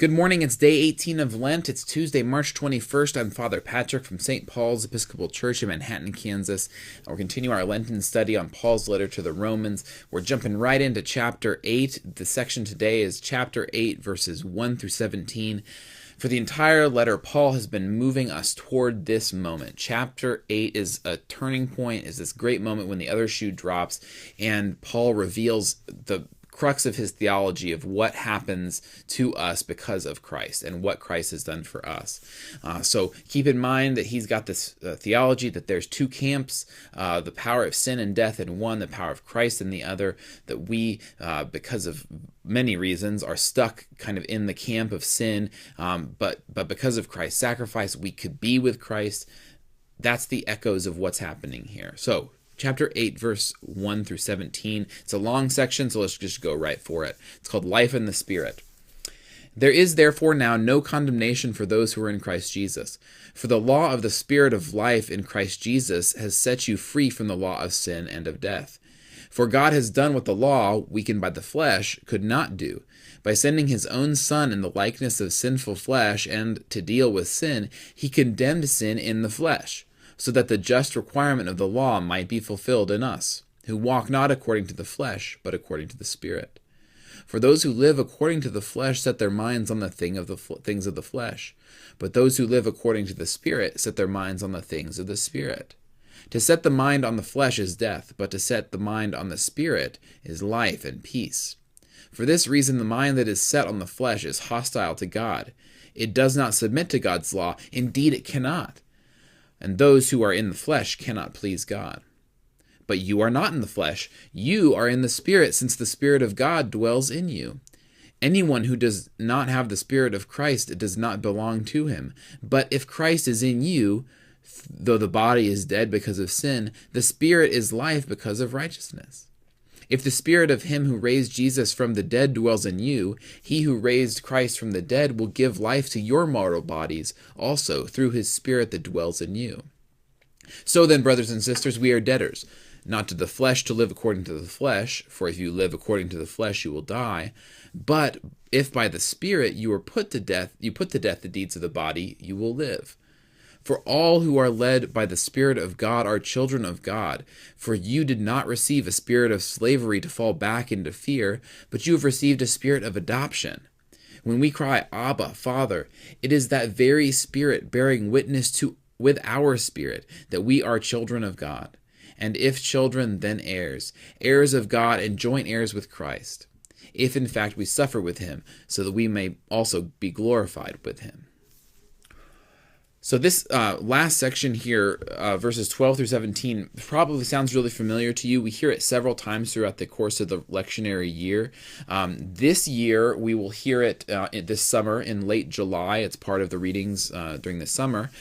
Good morning. It's day 18 of Lent. It's Tuesday, March 21st. I'm Father Patrick from St. Paul's Episcopal Church in Manhattan, Kansas. We're continuing our Lenten study on Paul's letter to the Romans. We're jumping right into chapter 8. The section today is chapter 8, verses 1 through 17. For the entire letter, Paul has been moving us toward this moment. Chapter 8 is a turning point, is this great moment when the other shoe drops, and Paul reveals the crux of his theology of what happens to us because of Christ and what Christ has done for us. So keep in mind that he's got this theology that there's two camps, the power of sin and death in one, the power of Christ in the other, that we, because of many reasons, are stuck kind of in the camp of sin, but because of Christ's sacrifice, we could be with Christ. That's the echoes of what's happening here. So Chapter 8, verse 1 through 17. It's a long section, so let's just go right for it. It's called Life in the Spirit. There is therefore now no condemnation for those who are in Christ Jesus. For the law of the Spirit of life in Christ Jesus has set you free from the law of sin and of death. For God has done what the law, weakened by the flesh, could not do. By sending his own Son in the likeness of sinful flesh and to deal with sin, he condemned sin in the flesh, so that the just requirement of the law might be fulfilled in us, who walk not according to the flesh, but according to the Spirit. For those who live according to the flesh set their minds on the things of the flesh, but those who live according to the Spirit set their minds on the things of the Spirit. To set the mind on the flesh is death, but to set the mind on the Spirit is life and peace. For this reason the mind that is set on the flesh is hostile to God. It does not submit to God's law, indeed it cannot. And those who are in the flesh cannot please God. But you are not in the flesh. You are in the Spirit, since the Spirit of God dwells in you. Anyone who does not have the Spirit of Christ does not belong to him. But if Christ is in you, though the body is dead because of sin, the Spirit is life because of righteousness. If the Spirit of him who raised Jesus from the dead dwells in you, he who raised Christ from the dead will give life to your mortal bodies also through his Spirit that dwells in you. So then, brothers and sisters, we are debtors, not to the flesh to live according to the flesh, for if you live according to the flesh you will die. But if by the Spirit you put to death the deeds of the body, you will live. For all who are led by the Spirit of God are children of God. For you did not receive a spirit of slavery to fall back into fear, but you have received a spirit of adoption. When we cry, Abba, Father, it is that very Spirit bearing witness with our spirit that we are children of God. And if children, then heirs, heirs of God and joint heirs with Christ, if in fact we suffer with him, so that we may also be glorified with him. So this last section here, verses 12 through 17, probably sounds really familiar to you. We hear it several times throughout the course of the lectionary year. This year, we will hear it this summer in late July. It's part of the readings during the summer.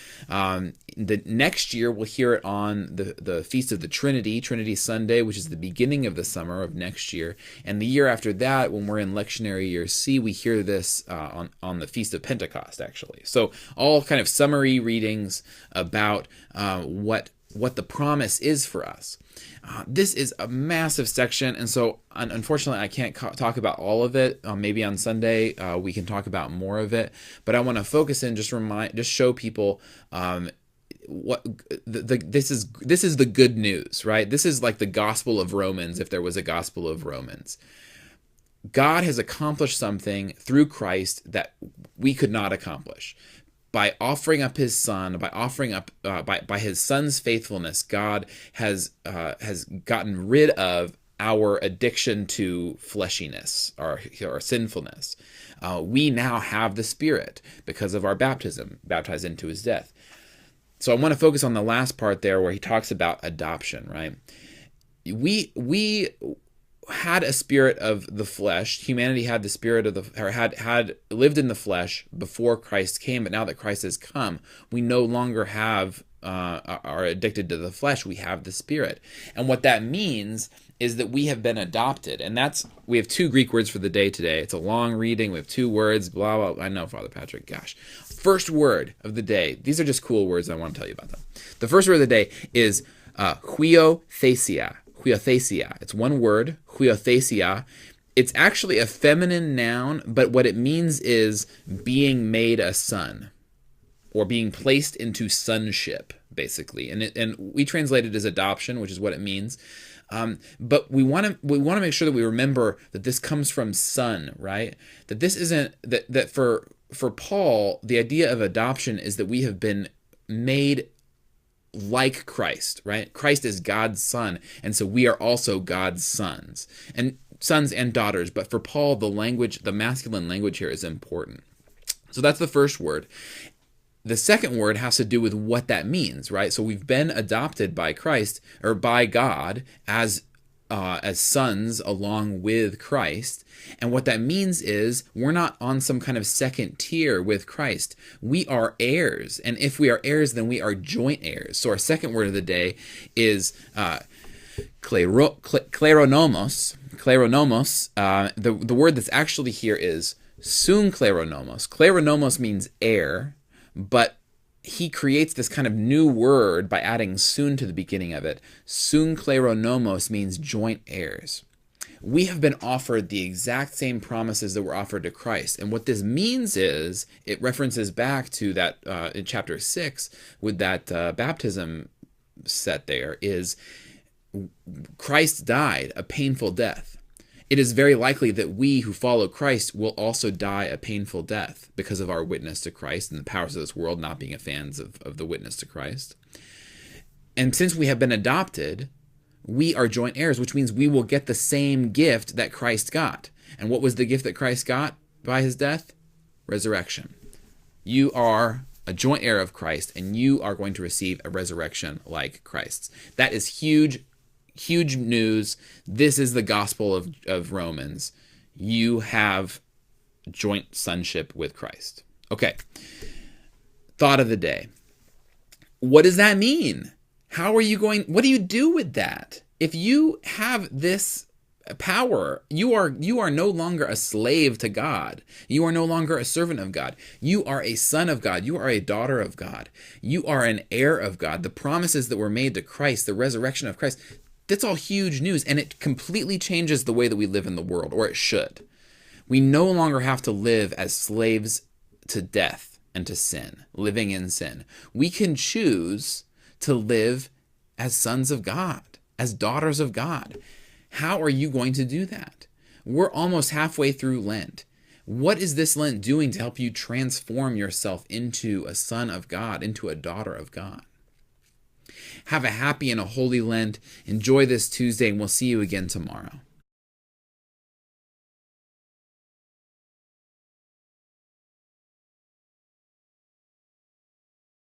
The next year, we'll hear it on the Feast of the Trinity, Trinity Sunday, which is the beginning of the summer of next year. And the year after that, when we're in lectionary year C, we hear this on the Feast of Pentecost, actually. So all kind of summary readings about what the promise is for us. This is a massive section, and so unfortunately I can't talk about all of it. Maybe on Sunday we can talk about more of it, but I want to focus in, just show people what this is the good news, right? This is like the Gospel of Romans, if there was a Gospel of Romans. God has accomplished something through Christ that we could not accomplish. By offering up his Son, by his Son's faithfulness, God has gotten rid of our addiction to fleshiness, our sinfulness. We now have the Spirit because of our baptism, baptized into his death. So I want to focus on the last part there where he talks about adoption, right? We had a spirit of the flesh. Humanity had the spirit of had lived in the flesh before Christ came, but now that Christ has come, we no longer are addicted to the flesh. We have the Spirit. And what that means is that we have been adopted. And we have two Greek words for the day today. It's a long reading. We have two words, blah, blah. I know, Father Patrick, gosh. First word of the day. These are just cool words. I want to tell you about them. The first word of the day is huiothesia. Huiothesia. It's one word, huiothesia. It's actually a feminine noun, but what it means is being made a son, or being placed into sonship, basically. And we translate it as adoption, which is what it means. But we want to make sure that we remember that this comes from son, right? That this isn't that for Paul, the idea of adoption is that we have been made like Christ, right? Christ is God's son, and so we are also God's sons and daughters. But for Paul, the masculine language here is important. So that's the first word. The second word has to do with what that means, right? So we've been adopted by Christ, or by God, as sons along with Christ. And what that means is we're not on some kind of second tier with Christ. We are heirs. And if we are heirs, then we are joint heirs. So our second word of the day is kleronomos. Kleronomos. The word that's actually here is sun kleronomos. Kleronomos means heir, but he creates this kind of new word by adding sun to the beginning of it. Sun kleronomos means joint heirs. We have been offered the exact same promises that were offered to Christ. And what this means is, it references back to that in chapter 6 with that baptism set there, is Christ died a painful death. It is very likely that we who follow Christ will also die a painful death because of our witness to Christ and the powers of this world not being fans of the witness to Christ. And since we have been adopted, we are joint heirs, which means we will get the same gift that Christ got. And what was the gift that Christ got by his death? Resurrection. You are a joint heir of Christ, and you are going to receive a resurrection like Christ's. That is huge. Huge news. This is the gospel of Romans. You have joint sonship with Christ. Okay. Thought of the day. What does that mean? What do you do with that? If you have this power, you are no longer a slave to God. You are no longer a servant of God. You are a son of God. You are a daughter of God. You are an heir of God. The promises that were made to Christ, the resurrection of Christ, that's all huge news, and it completely changes the way that we live in the world, or it should. We no longer have to live as slaves to death and to sin, living in sin. We can choose to live as sons of God, as daughters of God. How are you going to do that? We're almost halfway through Lent. What is this Lent doing to help you transform yourself into a son of God, into a daughter of God? Have a happy and a holy Lent. Enjoy this Tuesday, and we'll see you again tomorrow.